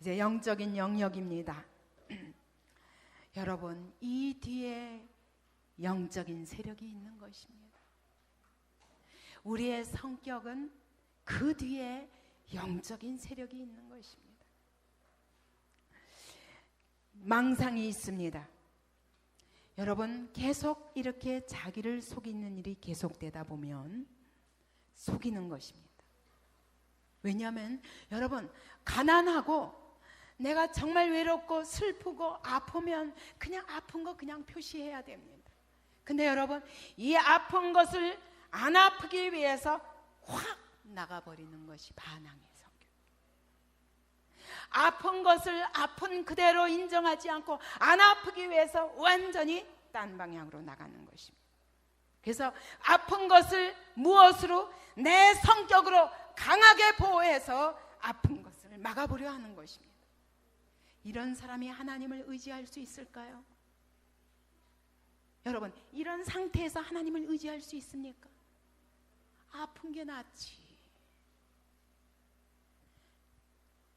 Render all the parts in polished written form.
이제 영적인 영역입니다. 여러분, 이 뒤에 영적인 세력이 있는 것입니다. 우리의 성격은 그 뒤에 영적인 세력이 있는 것입니다. 망상이 있습니다. 여러분, 계속 이렇게 자기를 속이는 일이 계속되다 보면 속이는 것입니다. 왜냐하면 여러분, 가난하고 내가 정말 외롭고 슬프고 아프면 그냥 아픈 거 그냥 표시해야 됩니다. 근데 여러분, 이 아픈 것을 안 아프기 위해서 확 나가버리는 것이 반항의 성격. 아픈 것을 아픈 그대로 인정하지 않고 안 아프기 위해서 완전히 딴 방향으로 나가는 것입니다. 그래서 아픈 것을 무엇으로? 내 성격으로 강하게 보호해서 아픈 것을 막아보려 하는 것입니다. 이런 사람이 하나님을 의지할 수 있을까요? 여러분, 이런 상태에서 하나님을 의지할 수 있습니까? 아픈 게 낫지.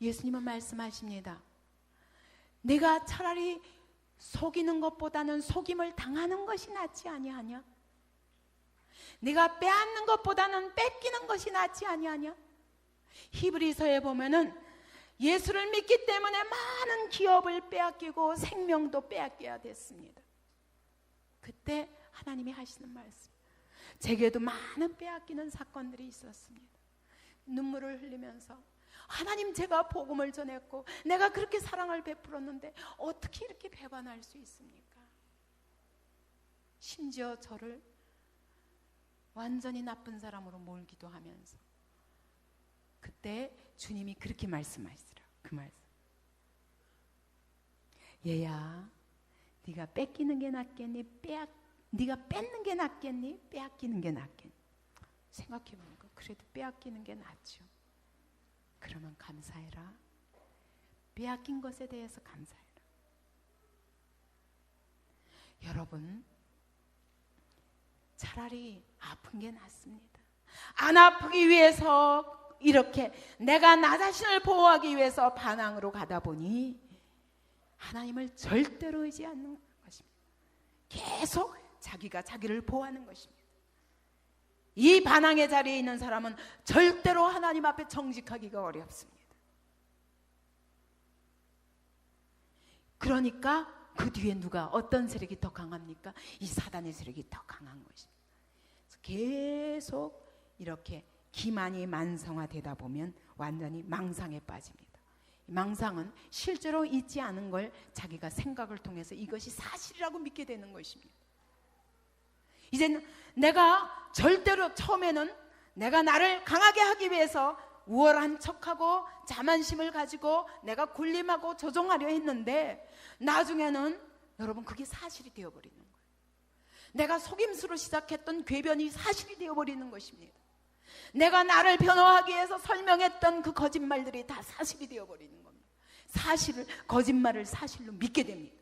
예수님은 말씀하십니다. 내가 차라리 속이는 것보다는 속임을 당하는 것이 낫지 아니하냐? 내가 빼앗는 것보다는 뺏기는 것이 낫지 아니하냐? 히브리서에 보면은 예수를 믿기 때문에 많은 기업을 빼앗기고 생명도 빼앗겨야 됐습니다. 그때 하나님이 하시는 말씀, 제게도 많은 빼앗기는 사건들이 있었습니다. 눈물을 흘리면서 하나님, 제가 복음을 전했고 내가 그렇게 사랑을 베풀었는데 어떻게 이렇게 배반할 수 있습니까? 심지어 저를 완전히 나쁜 사람으로 몰기도 하면서 그때 주님이 그렇게 말씀하시더라. 그 말씀, 얘야, 네가 뺏기는 게 낫겠니? 네가 뺏는 게 낫겠니? 빼앗기는 게 낫겠니? 생각해보니까 그래도 빼앗기는 게 낫죠. 그러면 감사해라. 빼앗긴 것에 대해서 감사해라. 여러분, 차라리 아픈 게 낫습니다. 안 아프기 위해서 이렇게 내가 나 자신을 보호하기 위해서 반항으로 가다 보니 하나님을 절대로 의지 않는 것입니다. 계속 자기가 자기를 보호하는 것입니다. 이 반항의 자리에 있는 사람은 절대로 하나님 앞에 정직하기가 어렵습니다. 그러니까 그 뒤에 누가, 어떤 세력이 더 강합니까? 이 사단의 세력이 더 강한 것입니다. 계속 이렇게 기만이 만성화되다 보면 완전히 망상에 빠집니다. 망상은 실제로 있지 않은 걸 자기가 생각을 통해서 이것이 사실이라고 믿게 되는 것입니다. 이제는 내가 절대로, 처음에는 내가 나를 강하게 하기 위해서 우월한 척하고 자만심을 가지고 내가 군림하고 조종하려 했는데 나중에는 여러분 그게 사실이 되어버리는 거예요. 내가 속임수로 시작했던 궤변이 사실이 되어버리는 것입니다. 내가 나를 변호하기 위해서 설명했던 그 거짓말들이 다 사실이 되어버리는 겁니다. 사실을, 거짓말을 사실로 믿게 됩니다.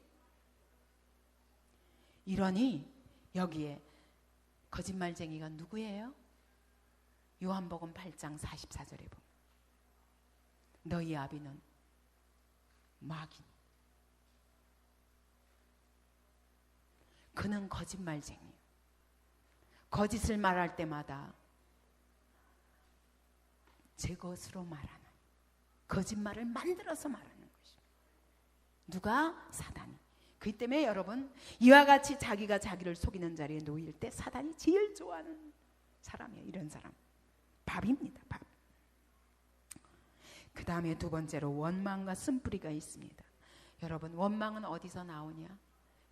이러니 여기에 거짓말쟁이가 누구예요? 요한복음 8장 44절에 보면 너희 아비는 마귀, 그는 거짓말쟁이에요. 거짓을 말할 때마다 제 것으로 말하는, 거짓말을 만들어서 말하는 것입니다. 누가? 사단이. 그렇기 때문에 여러분, 이와 같이 자기가 자기를 속이는 자리에 놓일 때 사단이 제일 좋아하는 사람이에요. 이런 사람 밥입니다. 밥. 그 다음에 두 번째로 원망과 쓴뿌리가 있습니다. 여러분, 원망은 어디서 나오냐?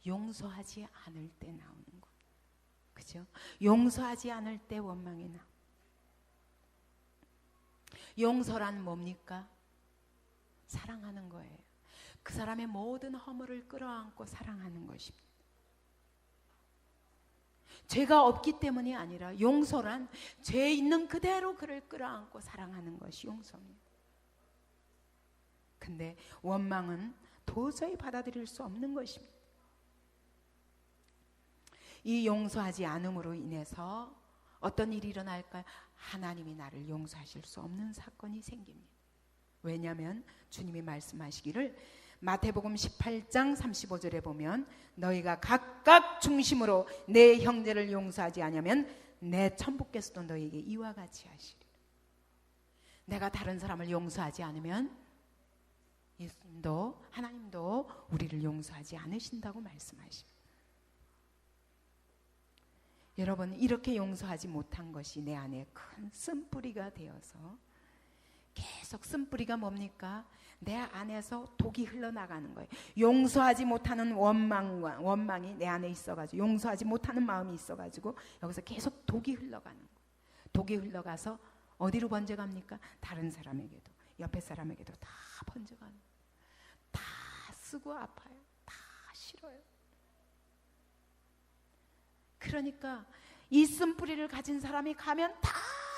용서하지 않을 때 나오는 거, 그죠? 용서하지 않을 때 원망이 나. 용서란 뭡니까? 사랑하는 거예요. 그 사람의 모든 허물을 끌어안고 사랑하는 것입니다. 죄가 없기 때문이 아니라 용서란 죄 있는 그대로 그를 끌어안고 사랑하는 것이 용서입니다. 근데 원망은 도저히 받아들일 수 없는 것입니다. 이 용서하지 않음으로 인해서 어떤 일이 일어날까요? 하나님이 나를 용서하실 수 없는 사건이 생깁니다. 왜냐하면 주님이 말씀하시기를 마태복음 18장 35절에 보면 너희가 각각 중심으로 내 형제를 용서하지 않으면 내 천부께서도 너희에게 이와 같이 하시리라. 내가 다른 사람을 용서하지 않으면 예수님도 하나님도 우리를 용서하지 않으신다고 말씀하십니다. 여러분, 이렇게 용서하지 못한 것이 내 안에 큰 쓴뿌리가 되어서 계속 쓴뿌리가 뭡니까? 내 안에서 독이 흘러나가는 거예요. 용서하지 못하는 원망이 내 안에 있어가지고, 용서하지 못하는 마음이 있어가지고 여기서 계속 독이 흘러가는 거예요. 독이 흘러가서 어디로 번져갑니까? 다른 사람에게도, 옆에 사람에게도 다 번져가는 거예요. 다 쓰고 아파요. 다 싫어요. 그러니까 이 쓴뿌리를 가진 사람이 가면 다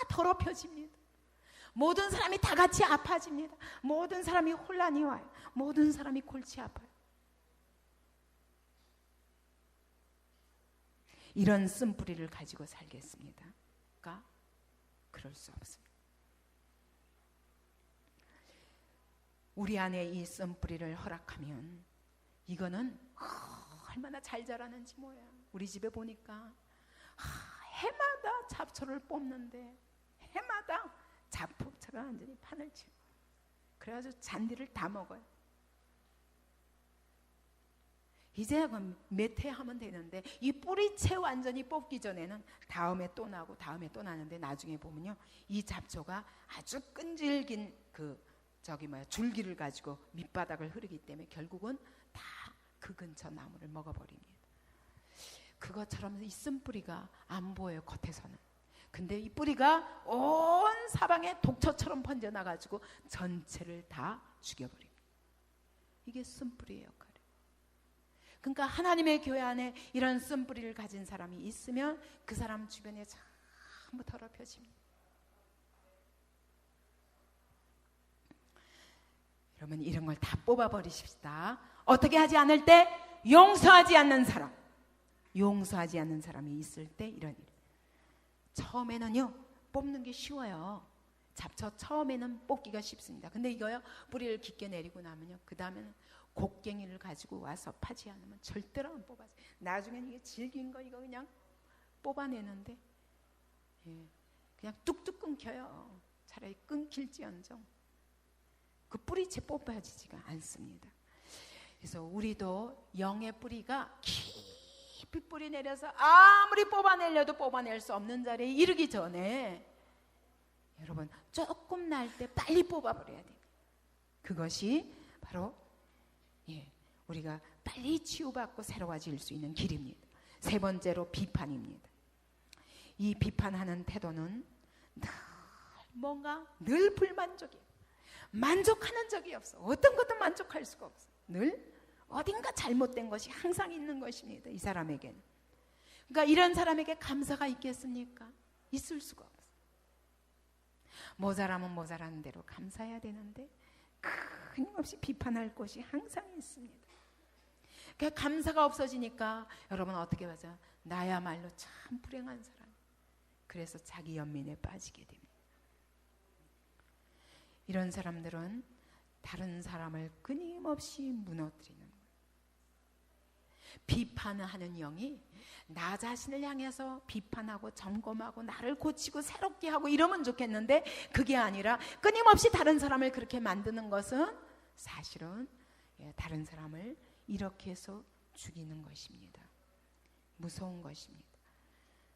더럽혀집니다. 모든 사람이 다 같이 아파집니다. 모든 사람이 혼란이 와요. 모든 사람이 골치 아파요. 이런 쓴뿌리를 가지고 살겠습니다. 그럴 수 없습니다. 우리 안에 이 쓴뿌리를 허락하면 이거는 얼마나 잘 자라는지 뭐야. 우리 집에 보니까 해마다 잡초를 뽑는데 해마다 잡초가 완전히 판을 치고 그래가지고 잔디를 다 먹어요. 이제 몇 해 하면 되는데 이 뿌리채 완전히 뽑기 전에는 다음에 또 나고 다음에 또 나는데 나중에 보면요, 이 잡초가 아주 끈질긴 줄기를 가지고 밑바닥을 흐르기 때문에 결국은 다 그 근처 나무를 먹어버립니다. 그것처럼 이 쓴뿌리가 안 보여요, 겉에서는. 근데 이 뿌리가 온 사방에 독초처럼 번져나가지고 전체를 다 죽여버립니다. 이게 쓴뿌리의 역할이에요. 그러니까 하나님의 교회 안에 이런 쓴뿌리를 가진 사람이 있으면 그 사람 주변에 전부 더럽혀집니다. 여러분, 이런 걸 다 뽑아버리십시다. 어떻게 하지 않을 때? 용서하지 않는 사람. 용서하지 않는 사람이 있을 때 이런 일. 처음에는요, 뽑는 게 쉬워요. 잡초 처음에는 뽑기가 쉽습니다. 근데 이거요, 뿌리를 깊게 내리고 나면요, 그 다음에는 곡괭이를 가지고 와서 파지 않으면 절대로 안 뽑아져요. 나중에는 이게 질긴 거 이거 그냥 뽑아내는데 그냥 뚝뚝 끊겨요. 차라리 끊길지언정 그 뿌리채 뽑아지지가 않습니다. 그래서 우리도 영의 뿌리가 깊이 뿌리 내려서 아무리 뽑아내려도 뽑아낼 수 없는 자리에 이르기 전에 여러분 조금 날 때 빨리 뽑아버려야 돼요. 그것이 바로 우리가 빨리 치유받고 새로워질 수 있는 길입니다. 세 번째로 비판입니다. 이 비판하는 태도는 늘 불만족이에요. 만족하는 적이 없어. 어떤 것도 만족할 수가 없어. 늘 어딘가 잘못된 것이 항상 있는 것입니다. 이 사람에게는. 그러니까 이런 사람에게 감사가 있겠습니까? 있을 수가 없어. 모자라면 모자라는 대로 감사해야 되는데 끊임없이 비판할 것이 항상 있습니다. 그러니까 감사가 없어지니까 여러분 어떻게 하죠? 나야말로 참 불행한 사람. 그래서 자기 연민에 빠지게 됩니다. 이런 사람들은 다른 사람을 끊임없이 무너뜨리는 거예요. 비판하는 영이 나 자신을 향해서 비판하고 점검하고 나를 고치고 새롭게 하고 이러면 좋겠는데 그게 아니라 끊임없이 다른 사람을 그렇게 만드는 것은 사실은 다른 사람을 이렇게 해서 죽이는 것입니다. 무서운 것입니다.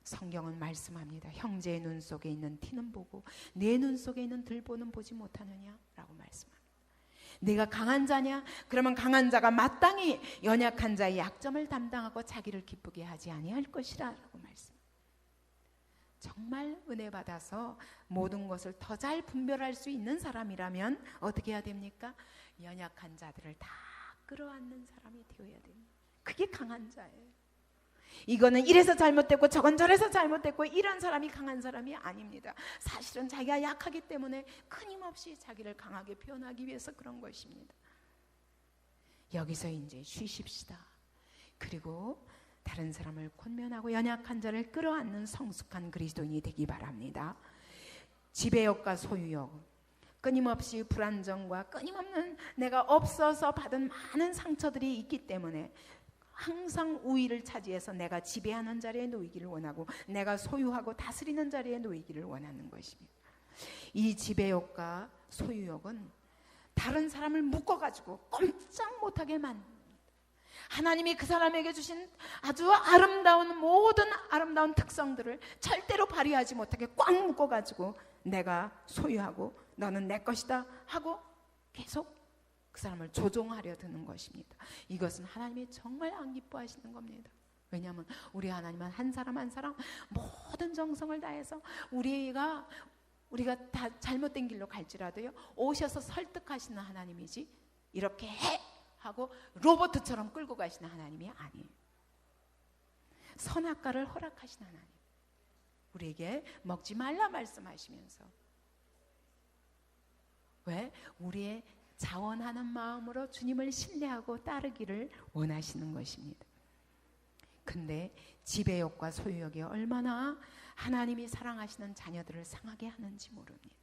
성경은 말씀합니다. 형제의 눈 속에 있는 티는 보고 내 눈 속에 있는 들보는 보지 못하느냐라고 말씀합니다. 내가 강한 자냐? 그러면 강한 자가 마땅히 연약한 자의 약점을 담당하고 자기를 기쁘게 하지 아니할 것이라 라고 말씀합니다. 정말 은혜 받아서 모든 것을 더 잘 분별할 수 있는 사람이라면 어떻게 해야 됩니까? 연약한 자들을 다 끌어안는 사람이 되어야 됩니다. 그게 강한 자예요. 이거는 이래서 잘못됐고 저건 저래서 잘못됐고 이런 사람이 강한 사람이 아닙니다. 사실은 자기가 약하기 때문에 끊임없이 자기를 강하게 표현하기 위해서 그런 것입니다. 여기서 이제 쉬십시다. 그리고 다른 사람을 권면하고 연약한 자를 끌어안는 성숙한 그리스도인이 되기 바랍니다. 지배욕과 소유욕, 끊임없이 불안정과 끊임없는 내가 없어서 받은 많은 상처들이 있기 때문에 항상 우위를 차지해서 내가 지배하는 자리에 놓이기를 원하고 내가 소유하고 다스리는 자리에 놓이기를 원하는 것입니다. 이 지배욕과 소유욕은 다른 사람을 묶어가지고 꼼짝 못하게 만듭니다. 하나님이 그 사람에게 주신 아주 아름다운 모든 아름다운 특성들을 절대로 발휘하지 못하게 꽉 묶어가지고 내가 소유하고 너는 내 것이다 하고 계속 그 사람을 조종하려 드는 것입니다. 이것은 하나님이 정말 안 기뻐하시는 겁니다. 왜냐하면 우리 하나님은 한 사람 한 사람 모든 정성을 다해서 우리가 다 잘못된 길로 갈지라도요 오셔서 설득하시는 하나님이지 이렇게 해 하고 로봇처럼 끌고 가시는 하나님이 아니에요. 선악과를 허락하시는 하나님, 우리에게 먹지 말라 말씀하시면서 왜? 우리의 자원하는 마음으로 주님을 신뢰하고 따르기를 원하시는 것입니다. 근데 지배욕과 소유욕이 얼마나 하나님이 사랑하시는 자녀들을 상하게 하는지 모릅니다.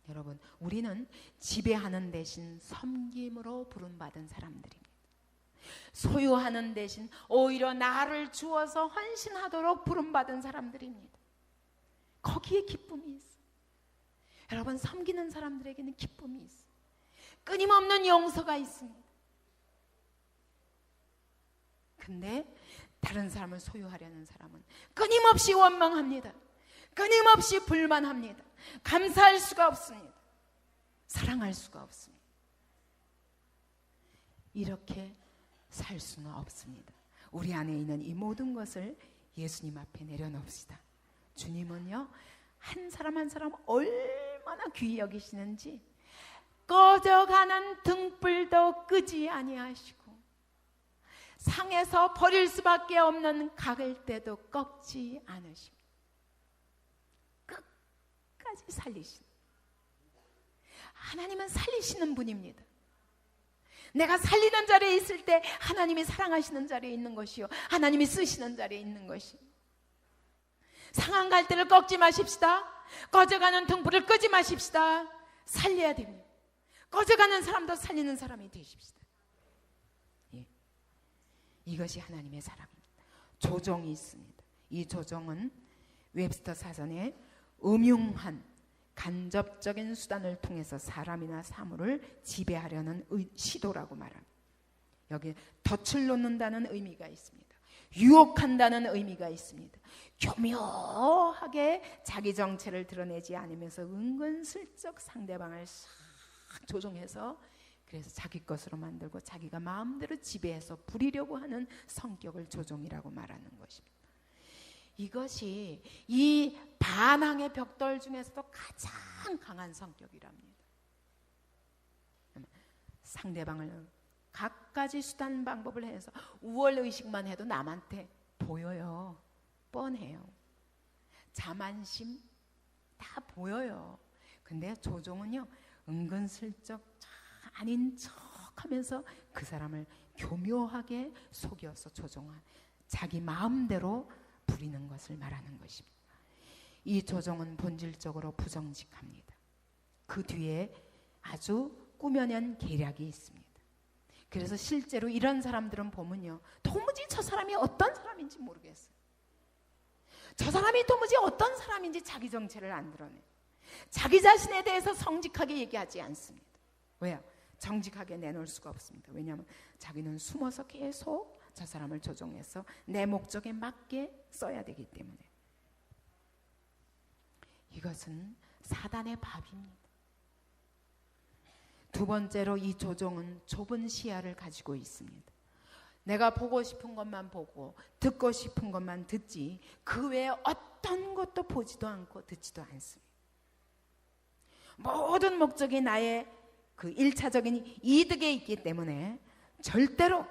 여러분, 우리는 지배하는 대신 섬김으로 부름받은 사람들입니다. 소유하는 대신 오히려 나를 주어서 헌신하도록 부름받은 사람들입니다. 거기에 기쁨이 있어요. 여러분, 섬기는 사람들에게는 기쁨이 있어요. 끊임없는 용서가 있습니다. 근데 다른 사람을 소유하려는 사람은 끊임없이 원망합니다. 끊임없이 불만합니다. 감사할 수가 없습니다. 사랑할 수가 없습니다. 이렇게 살 수는 없습니다. 우리 안에 있는 이 모든 것을 예수님 앞에 내려놓읍시다. 주님은요, 한 사람 한 사람 얼마나 귀히 여기시는지 꺼져가는 등불도 끄지 아니하시고 상에서 버릴 수밖에 없는 가글대도 꺾지 않으십니다. 끝까지 살리시는, 하나님은 살리시는 분입니다. 내가 살리는 자리에 있을 때 하나님이 사랑하시는 자리에 있는 것이요, 하나님이 쓰시는 자리에 있는 것이요. 상한 갈대를 꺾지 마십시다. 꺼져가는 등불을 끄지 마십시다. 살려야 됩니다. 꺼져가는 사람도 살리는 사람이 되십시다. 예. 이것이 하나님의 사랑입니다. 조정이 있습니다. 이 조정은 웹스터 사전에 음흉한 간접적인 수단을 통해서 사람이나 사물을 지배하려는 시도라고 말합니다. 여기 덫을 놓는다는 의미가 있습니다. 유혹한다는 의미가 있습니다. 교묘하게 자기 정체를 드러내지 않으면서 은근슬쩍 상대방을 싹 조종해서 그래서 자기 것으로 만들고 자기가 마음대로 지배해서 부리려고 하는 성격을 조종이라고 말하는 것입니다. 이것이 이 반항의 벽돌 중에서도 가장 강한 성격이랍니다. 상대방을 갖가지 수단 방법을 해서 우월의식만 해도 남한테 보여요. 뻔해요. 자만심 다 보여요. 근데 조종은요, 은근슬쩍 아닌 척하면서 그 사람을 교묘하게 속여서 조종한, 자기 마음대로 부리는 것을 말하는 것입니다. 이 조종은 본질적으로 부정직합니다. 그 뒤에 아주 꾸며낸 계략이 있습니다. 그래서 실제로 이런 사람들은 보면요, 도무지 저 사람이 어떤 사람인지 모르겠어요. 저 사람이 도무지 어떤 사람인지 자기 정체를 안 드러내요. 자기 자신에 대해서 정직하게 얘기하지 않습니다. 왜요? 정직하게 내놓을 수가 없습니다. 왜냐하면 자기는 숨어서 계속 저 사람을 조종해서 내 목적에 맞게 써야 되기 때문에. 이것은 사단의 밥입니다. 두 번째로 이 조종은 좁은 시야를 가지고 있습니다. 내가 보고 싶은 것만 보고 듣고 싶은 것만 듣지 그 외에 어떤 것도 보지도 않고 듣지도 않습니다. 모든 목적이 나의 그 1차적인 이득에 있기 때문에 절대로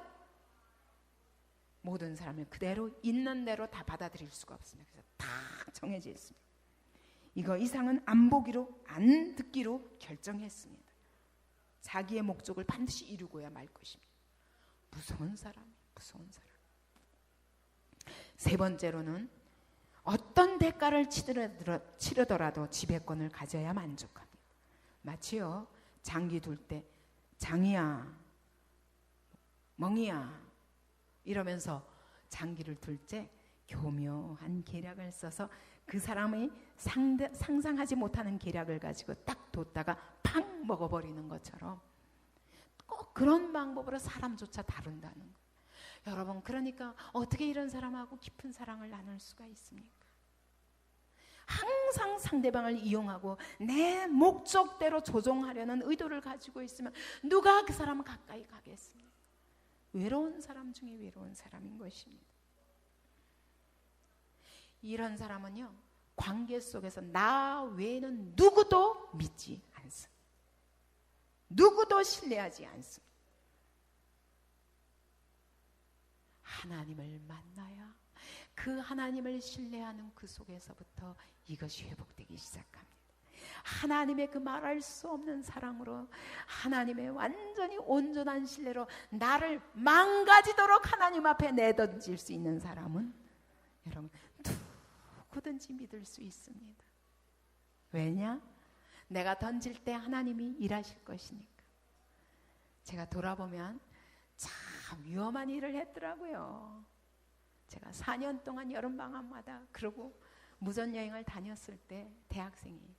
모든 사람을 그대로 있는 대로 다 받아들일 수가 없습니다. 그래서 다 정해져 있습니다. 이거 이상은 안 보기로, 안 듣기로 결정했습니다. 자기의 목적을 반드시 이루고야 말 것입니다. 무서운 사람, 무서운 사람. 세 번째로는 어떤 대가를 치르더라도 지배권을 가져야 만족합니다. 마치요, 장기 둘 때 장이야, 멍이야 이러면서 장기를 둘 때 교묘한 계략을 써서 그 사람의 상상하지 못하는 계략을 가지고 딱 뒀다가 팍 먹어버리는 것처럼 꼭 그런 방법으로 사람조차 다룬다는 거예요. 여러분, 그러니까 어떻게 이런 사람하고 깊은 사랑을 나눌 수가 있습니까? 항상 상대방을 이용하고 내 목적대로 조종하려는 의도를 가지고 있으면 누가 그 사람을 가까이 가겠습니까? 외로운 사람 중에 외로운 사람인 것입니다. 이런 사람은요, 관계 속에서 나 외에는 누구도 믿지 않습니다. 누구도 신뢰하지 않습니다. 하나님을 만나야 그 하나님을 신뢰하는 그 속에서부터 이것이 회복되기 시작합니다. 하나님의 그 말할 수 없는 사랑으로, 하나님의 완전히 온전한 신뢰로 나를 망가지도록 하나님 앞에 내던질 수 있는 사람은 여러분 누구든지 믿을 수 있습니다. 왜냐? 내가 던질 때 하나님이 일하실 것이니까. 제가 돌아보면 참 위험한 일을 했더라고요. 제가 4년 동안 여름방학마다 그러고 무전여행을 다녔을 때 대학생이,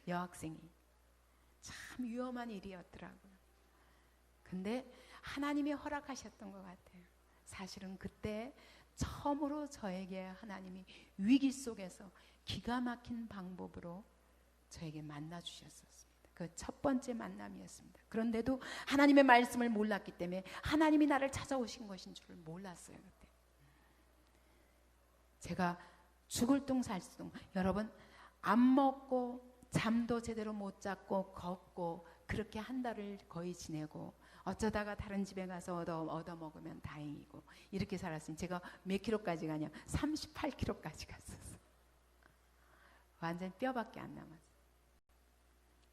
여학생이 참 위험한 일이었더라고요. 근데 하나님이 허락하셨던 것 같아요. 사실은 그때 처음으로 저에게 하나님이 위기 속에서 기가 막힌 방법으로 저에게 만나 주셨었습니다. 그 첫 번째 만남이었습니다. 그런데도 하나님의 말씀을 몰랐기 때문에 하나님이 나를 찾아오신 것인 줄을 몰랐어요. 그때 제가 죽을 둥 살 둥, 여러분 안 먹고 잠도 제대로 못 잤고 걷고 그렇게 한 달을 거의 지내고 어쩌다가 다른 집에 가서 얻어 먹으면 다행이고 이렇게 살았으니 제가 몇 킬로까지 가냐? 38킬로까지 갔었어. 완전 뼈밖에 안 남았어.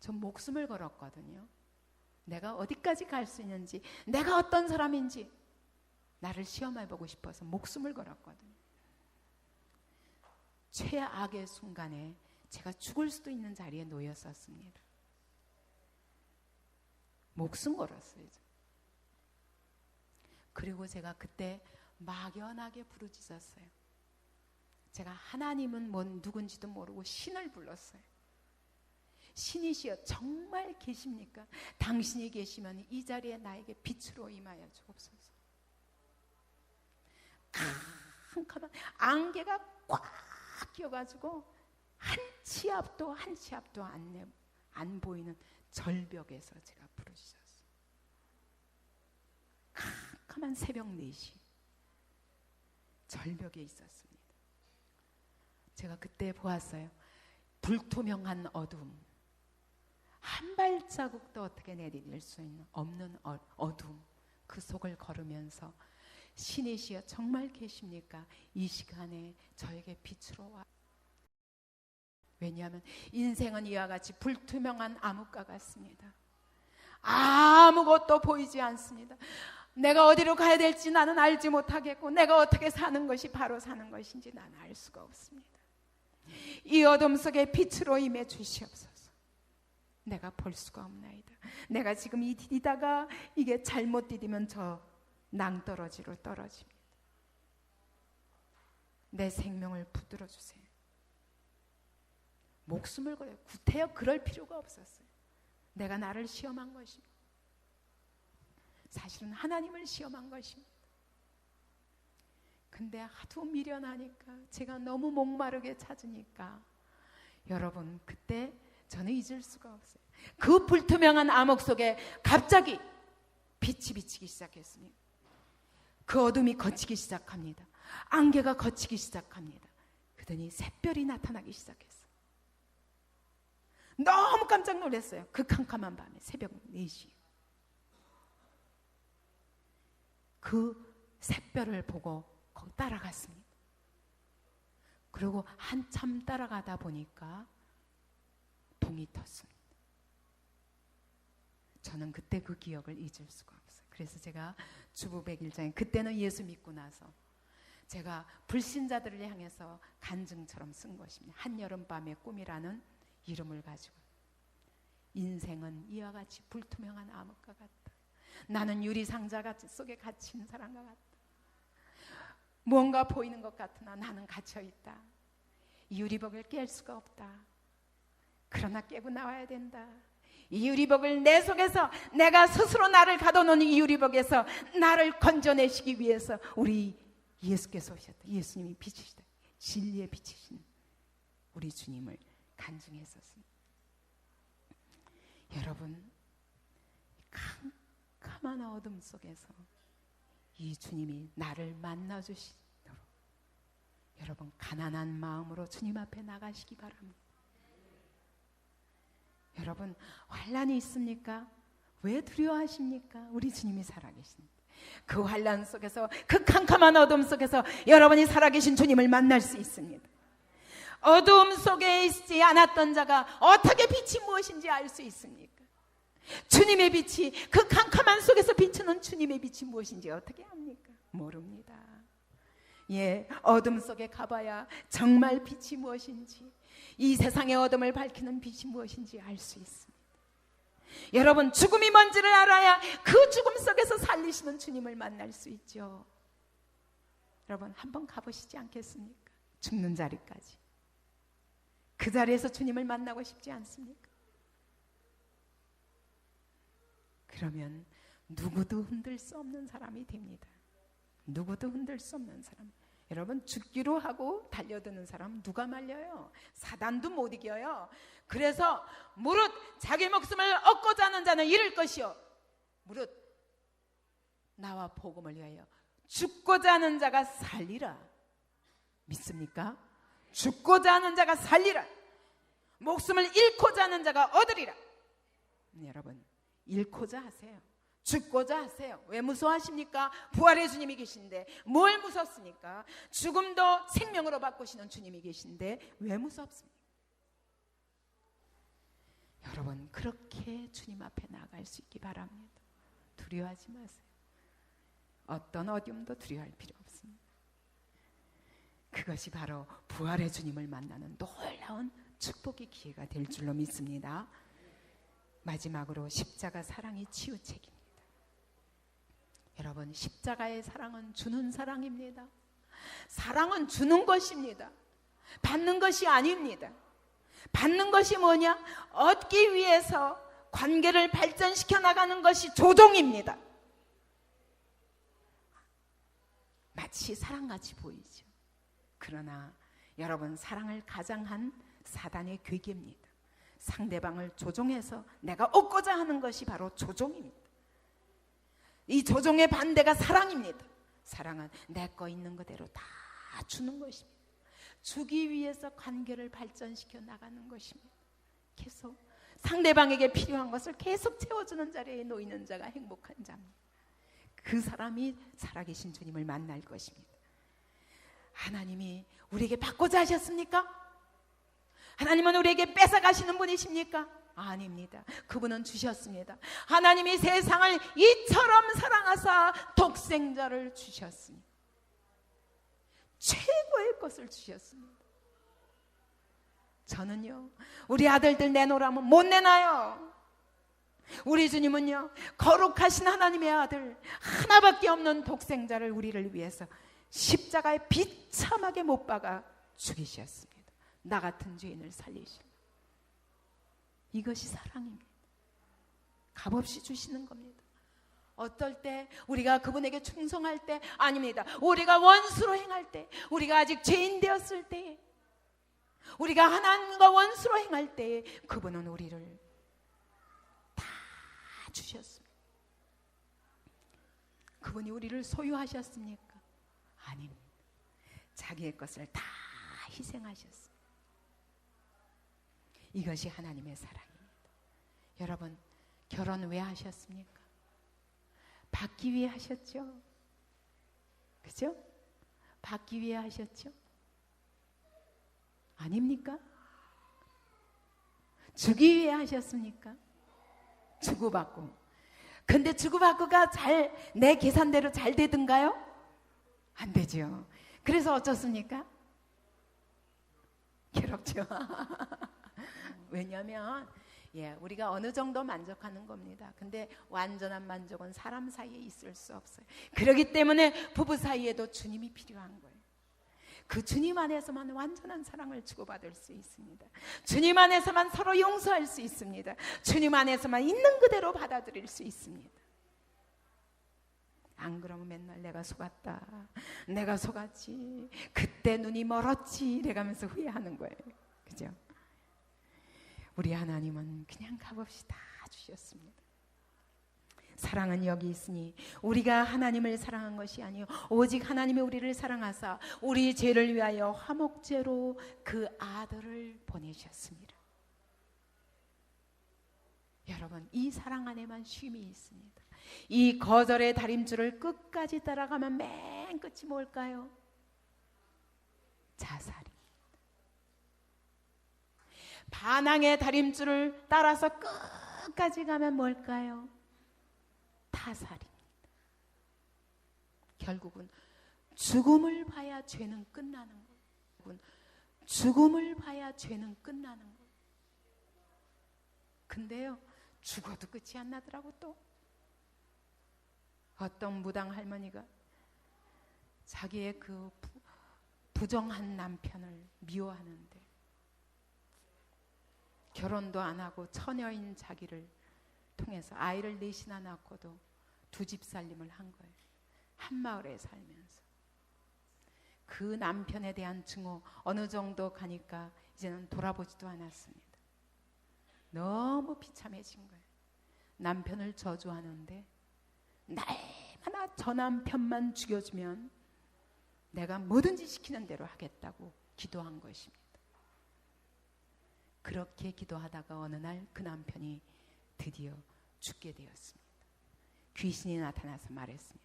전 목숨을 걸었거든요. 내가 어디까지 갈 수 있는지, 내가 어떤 사람인지 나를 시험해보고 싶어서 목숨을 걸었거든요. 최악의 순간에 제가 죽을 수도 있는 자리에 놓였었습니다. 목숨 걸었어요. 그리고 제가 그때 막연하게 부르짖었어요. 제가 하나님은 뭔 누군지도 모르고 신을 불렀어요. 신이시여 정말 계십니까? 당신이 계시면 이 자리에 나에게 빛으로 임하여 주옵소서. 캄캄한 안개가 꽉 껴가지고 한 치 앞도 안 보이는 절벽에서 제가 부르짖었어요. 캄캄한 새벽 4시 절벽에 있었습니다. 제가 그때 보았어요. 불투명한 어둠, 한 발자국도 어떻게 내디딜 수 없는 어둠, 그 속을 걸으면서 신이시여 정말 계십니까? 이 시간에 저에게 빛으로 와. 왜냐하면 인생은 이와 같이 불투명한 암흑과 같습니다. 아무것도 보이지 않습니다. 내가 어디로 가야 될지 나는 알지 못하겠고 내가 어떻게 사는 것이 바로 사는 것인지 나는 알 수가 없습니다. 이 어둠 속에 빛으로 임해 주시옵소서. 내가 볼 수가 없나이다. 내가 지금 이 디디다가 이게 잘못 디디면 저 낭떠러지로 떨어집니다. 내 생명을 붙들어 주세요. 목숨을 걸어요. 구태여 그럴 필요가 없었어요. 내가 나를 시험한 것입니다. 사실은 하나님을 시험한 것입니다. 근데 하도 미련하니까 제가 너무 목마르게 찾으니까 여러분 그때 저는 잊을 수가 없어요. 그 불투명한 암흑 속에 갑자기 빛이 비치기 시작했습니다. 그 어둠이 걷히기 시작합니다. 안개가 걷히기 시작합니다. 그러더니 샛별이 나타나기 시작했어요. 너무 깜짝 놀랐어요. 그 캄캄한 밤에 새벽 4시 그 샛별을 보고 거기 따라갔습니다. 그리고 한참 따라가다 보니까 동이 텄습니다. 저는 그때 그 기억을 잊을 수가 없어요. 그래서 제가 주부 100일장에 그때는 예수 믿고 나서 제가 불신자들을 향해서 간증처럼 쓴 것입니다. 한여름밤의 꿈이라는 이름을 가지고. 인생은 이와 같이 불투명한 암흑과 같다. 나는 유리상자 속에 갇힌 사람과 같다. 무언가 보이는 것 같으나 나는 갇혀있다. 이 유리벽을 깰 수가 없다. 그러나 깨고 나와야 된다. 이 유리벽을 내 속에서 내가 스스로 나를 가둬놓은 이 유리벽에서 나를 건져내시기 위해서 우리 예수께서 오셨다. 예수님이 빛이시다. 진리의 빛이신 우리 주님을 간증했었습니다. 여러분, 캄캄한 어둠 속에서 이 주님이 나를 만나주시도록 여러분 가난한 마음으로 주님 앞에 나가시기 바랍니다. 여러분, 환난이 있습니까? 왜 두려워하십니까? 우리 주님이 살아계십니다. 그 환난 속에서, 그 캄캄한 어둠 속에서 여러분이 살아계신 주님을 만날 수 있습니다. 어두움 속에 있지 않았던 자가 어떻게 빛이 무엇인지 알 수 있습니까? 주님의 빛이, 그 캄캄한 속에서 비추는 주님의 빛이 무엇인지 어떻게 압니까? 모릅니다. 예, 어둠 속에 가봐야 정말 빛이 무엇인지, 이 세상의 어둠을 밝히는 빛이 무엇인지 알 수 있습니다. 여러분, 죽음이 뭔지를 알아야 그 죽음 속에서 살리시는 주님을 만날 수 있죠. 여러분, 한번 가보시지 않겠습니까? 죽는 자리까지. 그 자리에서 주님을 만나고 싶지 않습니까? 그러면 누구도 흔들 수 없는 사람이 됩니다. 누구도 흔들 수 없는 사람. 여러분, 죽기로 하고 달려드는 사람 누가 말려요? 사단도 못 이겨요. 그래서 무릇 자기 목숨을 얻고자 하는 자는 잃을 것이요, 무릇 나와 복음을 위하여 죽고자 하는 자가 살리라. 믿습니까? 죽고자 하는 자가 살리라. 목숨을 잃고자 하는 자가 얻으리라. 여러분, 잃고자 하세요. 죽고자 하세요. 왜 무서워하십니까? 부활의 주님이 계신데 뭘 무섭습니까? 죽음도 생명으로 바꾸시는 주님이 계신데 왜 무섭습니까? 여러분, 그렇게 주님 앞에 나갈 수 있기 바랍니다. 두려워하지 마세요. 어떤 어려움도 두려워할 필요 없습니다. 그것이 바로 부활의 주님을 만나는 놀라운 축복의 기회가 될 줄로 믿습니다. 마지막으로 십자가 사랑이 치유책입니다. 여러분, 십자가의 사랑은 주는 사랑입니다. 사랑은 주는 것입니다. 받는 것이 아닙니다. 받는 것이 뭐냐? 얻기 위해서 관계를 발전시켜 나가는 것이 조종입니다. 마치 사랑같이 보이죠. 그러나 여러분, 사랑을 가장한 사단의 괴계입니다. 상대방을 조종해서 내가 얻고자 하는 것이 바로 조종입니다. 이 조종의 반대가 사랑입니다. 사랑은 내 거 있는 그대로 다 주는 것입니다. 주기 위해서 관계를 발전시켜 나가는 것입니다. 계속 상대방에게 필요한 것을 계속 채워주는 자리에 놓이는 자가 행복한 자입니다. 그 사람이 살아계신 주님을 만날 것입니다. 하나님이 우리에게 받고자 하셨습니까? 하나님은 우리에게 뺏어가시는 분이십니까? 아닙니다. 그분은 주셨습니다. 하나님이 세상을 이처럼 사랑하사 독생자를 주셨습니다. 최고의 것을 주셨습니다. 저는요, 우리 아들들 내놓으라면 못 내놔요. 우리 주님은요, 거룩하신 하나님의 아들 하나밖에 없는 독생자를 우리를 위해서 십자가에 비참하게 못 박아 죽이셨습니다. 나 같은 죄인을 살리시고. 이것이 사랑입니다. 값없이 주시는 겁니다. 어떨 때 우리가 그분에게 충성할 때, 아닙니다. 우리가 원수로 행할 때, 우리가 아직 죄인 되었을 때, 우리가 하나님과 원수로 행할 때 그분은 우리를 다 주셨습니다. 그분이 우리를 소유하셨습니까? 아닙니다. 자기의 것을 다 희생하셨습니다. 이것이 하나님의 사랑입니다. 여러분, 결혼 왜 하셨습니까? 받기 위해 하셨죠? 그죠? 받기 위해 하셨죠? 아닙니까? 주기 위해 하셨습니까? 주고받고. 근데 주고받고가 내 계산대로 잘 되던가요? 안 되죠. 그래서 어쩌습니까? 괴롭죠. 왜냐하면 우리가 어느 정도 만족하는 겁니다. 근데 완전한 만족은 사람 사이에 있을 수 없어요. 그렇기 때문에 부부 사이에도 주님이 필요한 거예요. 그 주님 안에서만 완전한 사랑을 주고받을 수 있습니다. 주님 안에서만 서로 용서할 수 있습니다. 주님 안에서만 있는 그대로 받아들일 수 있습니다. 안 그러면 맨날 내가 속았다, 내가 속았지, 그때 눈이 멀었지 이래가면서 후회하는 거예요. 그죠? 우리 하나님은 그냥 값없이 다 주셨습니다. 사랑은 여기 있으니 우리가 하나님을 사랑한 것이 아니요 오직 하나님이 우리를 사랑하사 우리 죄를 위하여 화목제로 그 아들을 보내셨습니다. 여러분, 이 사랑 안에만 쉼이 있습니다. 이 거절의 다림줄을 끝까지 따라가면 맨 끝이 뭘까요? 자살입니다. 반항의 다림줄을 따라서 끝까지 가면 뭘까요? 타살입니다. 결국은 죽음을 봐야 죄는 끝나는 거예요. 죽음을 봐야 죄는 끝나는 거예요. 근데요, 죽어도 끝이 안 나더라고. 또 어떤 무당 할머니가 자기의 그 부정한 남편을 미워하는데 결혼도 안 하고 처녀인 자기를 통해서 아이를 넷이나 낳고도 두 집 살림을 한 거예요. 한 마을에 살면서. 그 남편에 대한 증오 어느 정도 가니까 이제는 돌아보지도 않았습니다. 너무 비참해진 거예요. 남편을 저주하는데 날마다 저 남편만 죽여주면 내가 뭐든지 시키는 대로 하겠다고 기도한 것입니다. 그렇게 기도하다가 어느 날 그 남편이 드디어 죽게 되었습니다. 귀신이 나타나서 말했습니다.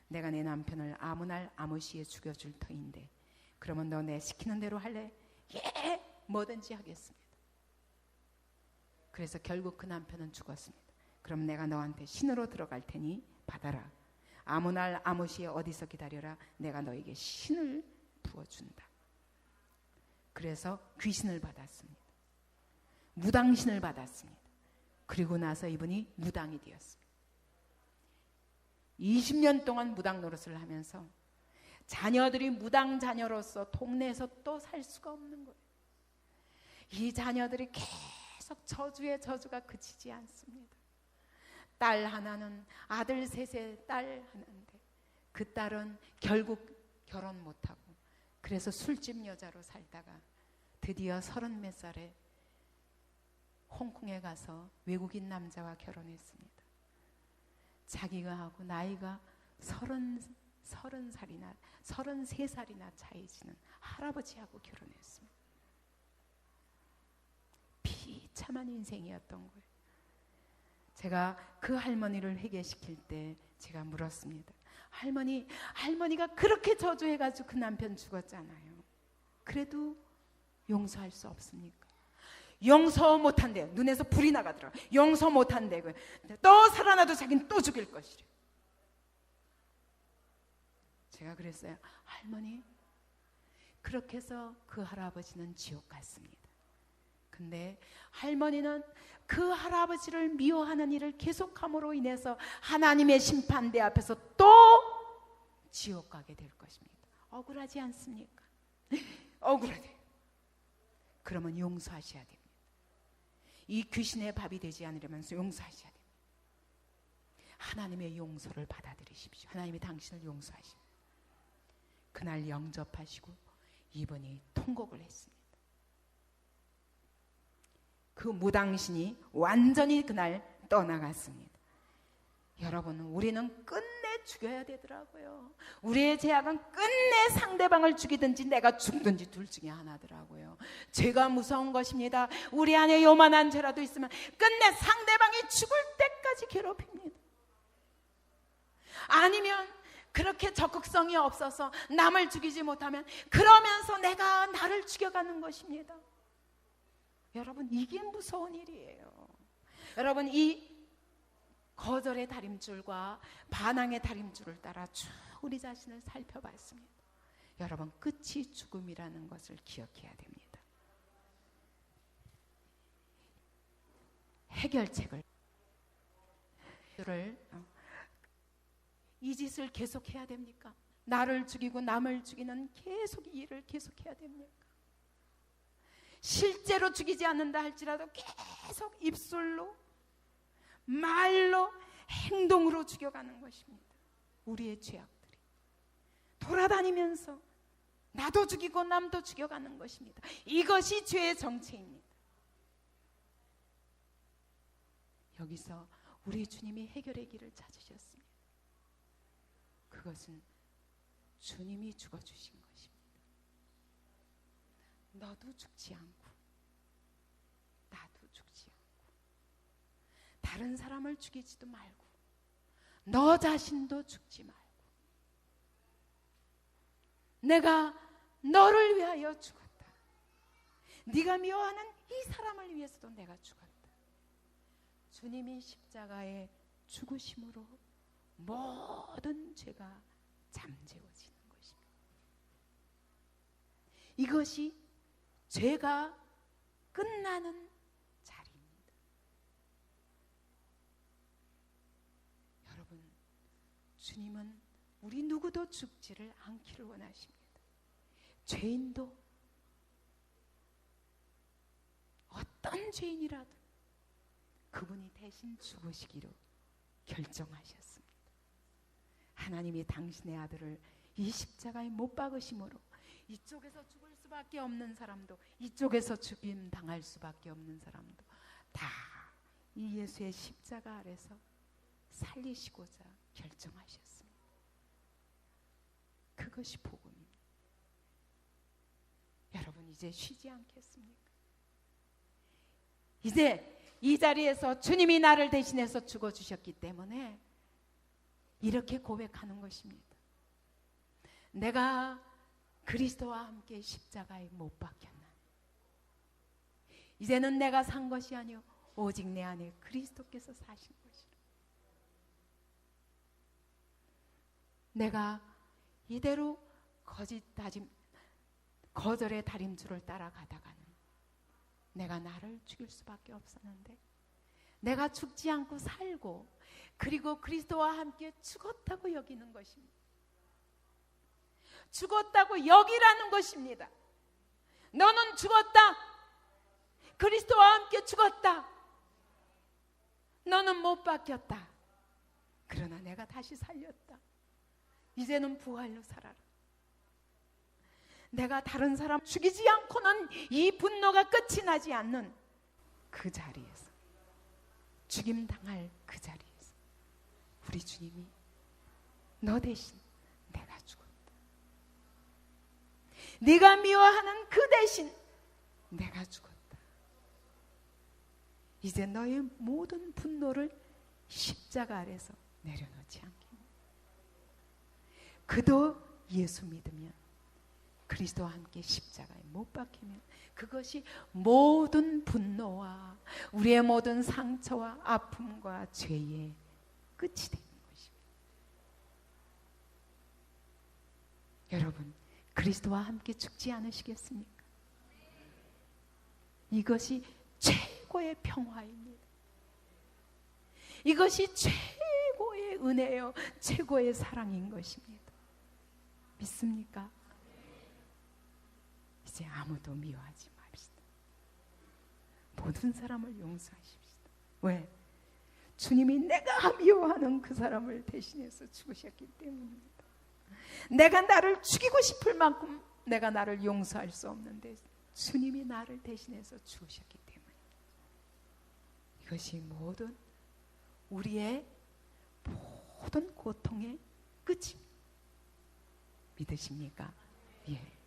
내가 내 남편을 아무 날 아무 시에 죽여줄 터인데 그러면 너 내 시키는 대로 할래? 예, 뭐든지 하겠습니다. 그래서 결국 그 남편은 죽었습니다. 그럼 내가 너한테 신으로 들어갈 테니 받아라. 아무 날 아무 시에 어디서 기다려라. 내가 너에게 신을 부어준다. 그래서 귀신을 받았습니다. 무당신을 받았습니다. 그리고 나서 이분이 무당이 되었습니다. 20년 동안 무당 노릇을 하면서 자녀들이 무당 자녀로서 동네에서 또 살 수가 없는 거예요. 이 자녀들이 계속 저주의 저주가 그치지 않습니다. 딸 하나는 아들 셋에 딸 하나인데 그 딸은 결국 결혼 못하고 그래서 술집 여자로 살다가 드디어 30몇 살에 홍콩에 가서 외국인 남자와 결혼했습니다. 자기가 하고 나이가 33살이나 차이지는 할아버지하고 결혼했습니다. 비참한 인생이었던 거예요. 제가 그 할머니를 회개시킬 때 제가 물었습니다. 할머니가 그렇게 저주해가지고 그 남편 죽었잖아요. 그래도 용서할 수 없습니까? 용서 못한대요. 눈에서 불이 나가더라고요. 용서 못한대요. 또 살아나도 자기는 또 죽일 것이래요. 제가 그랬어요. 할머니, 그렇게 해서 그 할아버지는 지옥 갔습니다. 근데 할머니는 그 할아버지를 미워하는 일을 계속함으로 인해서 하나님의 심판대 앞에서 또 지옥 가게 될 것입니다. 억울하지 않습니까? 억울하대요. 그러면 용서하셔야 됩니다. 이 귀신의 밥이 되지 않으려면 용서하셔야 됩니다. 하나님의 용서를 받아들이십시오. 하나님이 당신을 용서하십니다. 그날 영접하시고 이분이 통곡을 했습니다. 그 무당신이 완전히 그날 떠나갔습니다. 여러분, 우리는 끝내 죽여야 되더라고요. 우리의 죄악은 끝내 상대방을 죽이든지 내가 죽든지 둘 중에 하나더라고요. 죄가 무서운 것입니다. 우리 안에 요만한 죄라도 있으면 끝내 상대방이 죽을 때까지 괴롭힙니다. 아니면 그렇게 적극성이 없어서 남을 죽이지 못하면 그러면서 내가 나를 죽여가는 것입니다. 여러분, 이게 무서운 일이에요. 여러분, 이 거절의 다림줄과 반항의 다림줄을 따라 쭉 우리 자신을 살펴봤습니다. 여러분, 끝이 죽음이라는 것을 기억해야 됩니다. 해결책을 이 짓을 계속해야 됩니까? 나를 죽이고 남을 죽이는 계속 이 일을 계속해야 됩니까? 실제로 죽이지 않는다 할지라도 계속 입술로, 말로, 행동으로 죽여가는 것입니다. 우리의 죄악들이 돌아다니면서 나도 죽이고 남도 죽여가는 것입니다. 이것이 죄의 정체입니다. 여기서 우리 주님이 해결의 길을 찾으셨습니다. 그것은 주님이 죽어주신 것입니다. 너도 죽지 않고 나도 죽지 않고 다른 사람을 죽이지도 말고 너 자신도 죽지 말고 내가 너를 위하여 죽었다. 네가 미워하는 이 사람을 위해서도 내가 죽었다. 주님이 십자가에 죽으심으로 모든 죄가 잠재워지는 것입니다. 이것이 죄가 끝나는 자리입니다. 여러분, 주님은 우리 누구도 죽지를 않기를 원하십니다. 죄인도 어떤 죄인이라도 그분이 대신 죽으시기로 결정하셨습니다. 하나님이 당신의 아들을 이 십자가에 못 박으심으로 이쪽에서 죽을 수밖에 없는 사람도 이쪽에서 죽임 당할 수밖에 없는 사람도 다 이 예수의 십자가 아래서 살리시고자 결정하셨습니다. 그것이 복음입니다. 여러분, 이제 쉬지 않겠습니까? 이제 이 자리에서 주님이 나를 대신해서 죽어주셨기 때문에 이렇게 고백하는 것입니다. 내가 그리스도와 함께 십자가에 못 박혔나니 이제는 내가 산 것이 아니요 오직 내 안에 그리스도께서 사신 것이라. 내가 이대로 거절의 다림줄을 따라가다가는 내가 나를 죽일 수밖에 없었는데 내가 죽지 않고 살고 그리고 그리스도와 함께 죽었다고 여기는 것입니다. 죽었다고 여기라는 것입니다. 너는 죽었다. 그리스도와 함께 죽었다. 너는 못 박혔다. 그러나 내가 다시 살렸다. 이제는 부활로 살아라. 내가 다른 사람 죽이지 않고는 이 분노가 끝이 나지 않는 그 자리에서, 죽임당할 그 자리에서 우리 주님이 너 대신 내가 죽었다. 네가 미워하는 그 대신 내가 죽었다. 이제 너의 모든 분노를 십자가 아래서 내려놓지 않겠니? 그도 예수 믿으면 그리스도와 함께 십자가에 못 박히면 그것이 모든 분노와 우리의 모든 상처와 아픔과 죄의 끝이 되는 것입니다. 여러분, 그리스도와 함께 죽지 않으시겠습니까? 이것이 최고의 평화입니다. 이것이 최고의 은혜요, 최고의 사랑인 것입니다. 믿습니까? 이제 아무도 미워하지 맙시다. 모든 사람을 용서하십시다. 왜? 주님이 내가 미워하는 그 사람을 대신해서 죽으셨기 때문입니다. 내가 나를 죽이고 싶을 만큼 내가 나를 용서할 수 없는데 주님이 나를 대신해서 죽으셨기 때문입니다. 이것이 모든 우리의 모든 고통의 끝입니다. 믿으십니까? 예.